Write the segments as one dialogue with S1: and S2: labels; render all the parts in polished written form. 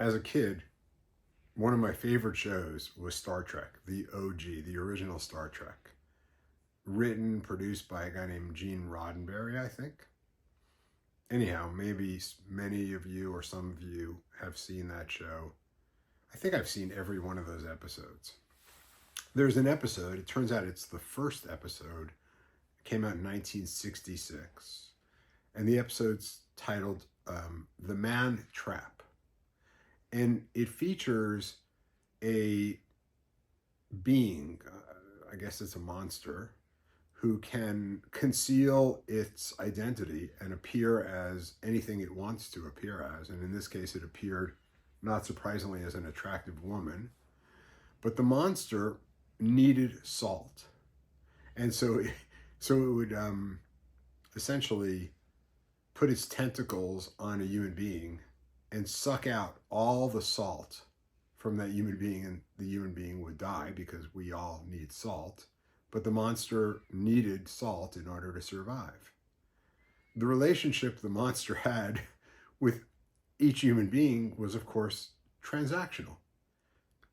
S1: As a kid, one of my favorite shows was Star Trek, the OG, the original Star Trek. Written, produced by a guy named Gene Roddenberry, I think. Anyhow, maybe many of you or some of you have seen that show. I think I've seen every one of those episodes. There's an episode, it turns out it's the first episode, it came out in 1966. And the episode's titled The Man Trap. And it features a being, I guess it's a monster, who can conceal its identity and appear as anything it wants to appear as. And in this case, it appeared, not surprisingly, as an attractive woman. But the monster needed salt. And so it would essentially put its tentacles on a human being and suck out all the salt from that human being, and the human being would die because we all need salt. But the monster needed salt in order to survive. The relationship the monster had with each human being was, of course, transactional.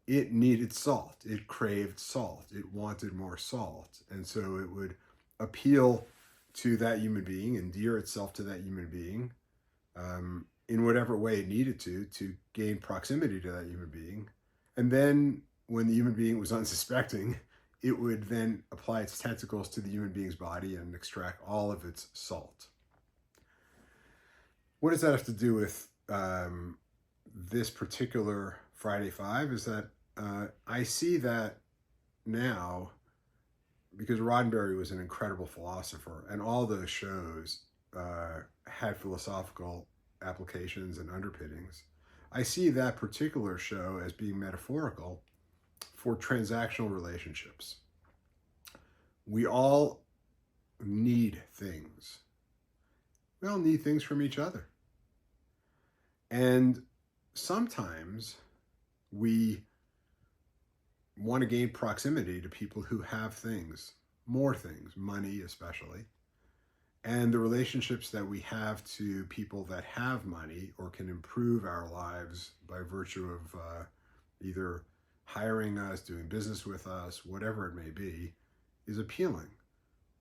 S1: It needed salt. It craved salt. It wanted more salt. And so it would appeal to that human being, endear itself to that human being, in whatever way it needed to gain proximity to that human being. And then when the human being was unsuspecting, it would then apply its tentacles to the human being's body and extract all of its salt. What does that have to do with this particular Friday Five? Is that I see that now because Roddenberry was an incredible philosopher, and all those shows had philosophical applications and underpinnings. I see that particular show as being metaphorical for transactional relationships. We all need things. We all need things from each other. And sometimes we want to gain proximity to people who have things, more things, money especially. And the relationships that we have to people that have money or can improve our lives by virtue of either hiring us, doing business with us, whatever it may be, is appealing.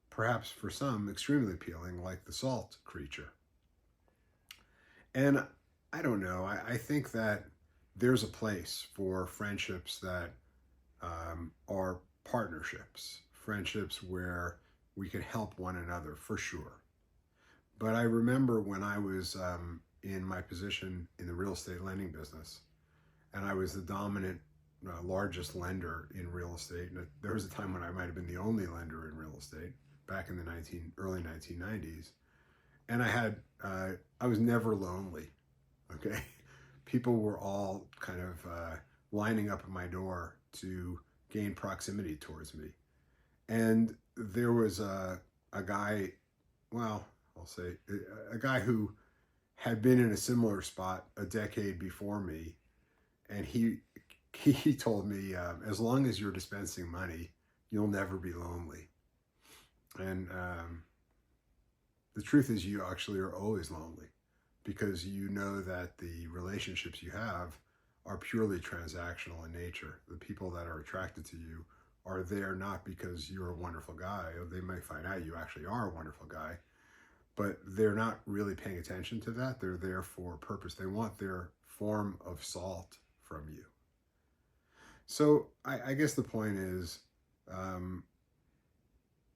S1: Perhaps for some, extremely appealing, like the salt creature. And I don't know, I think that there's a place for friendships that are partnerships, friendships where we can help one another, for sure. But I remember when I was in my position in the real estate lending business, and I was the dominant, largest lender in real estate. And there was a time when I might have been the only lender in real estate back in the early 1990s. And I was never lonely, okay? People were all kind of lining up at my door to gain proximity towards me. And there was a guy, well, I'll say a guy who had been in a similar spot a decade before me. And he told me, as long as you're dispensing money, you'll never be lonely. And the truth is you actually are always lonely because you know that the relationships you have are purely transactional in nature. The people that are attracted to you are there not because you're a wonderful guy, or they might find out you actually are a wonderful guy, but they're not really paying attention to that. They're there for a purpose. They want their form of salt from you. So I guess the point is,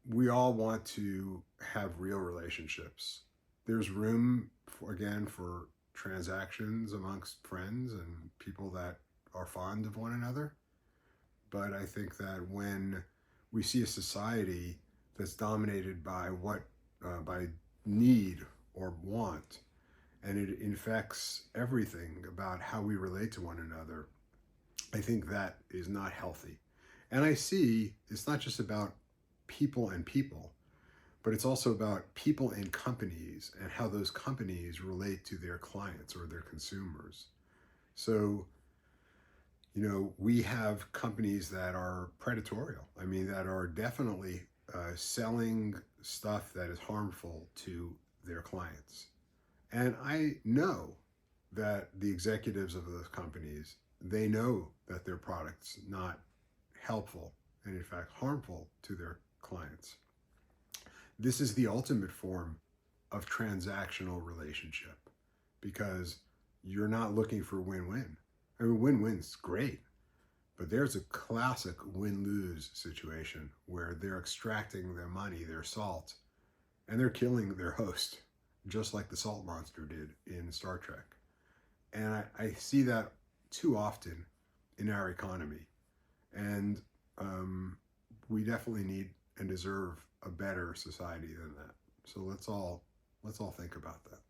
S1: we all want to have real relationships. There's room for transactions amongst friends and people that are fond of one another. But I think that when we see a society that's dominated by by need or want, and it infects everything about how we relate to one another, I think that is not healthy. And I see it's not just about people and people, but it's also about people and companies and how those companies relate to their clients or their consumers. So, we have companies that are predatory. I mean, that are definitely selling stuff that is harmful to their clients. And I know that the executives of those companies, they know that their product's not helpful and in fact harmful to their clients. This is the ultimate form of transactional relationship because you're not looking for win-win. I mean, win-win's great, but there's a classic win-lose situation where they're extracting their money, their salt, and they're killing their host, just like the salt monster did in Star Trek. And I see that too often in our economy. And we definitely need and deserve a better society than that. So let's all think about that.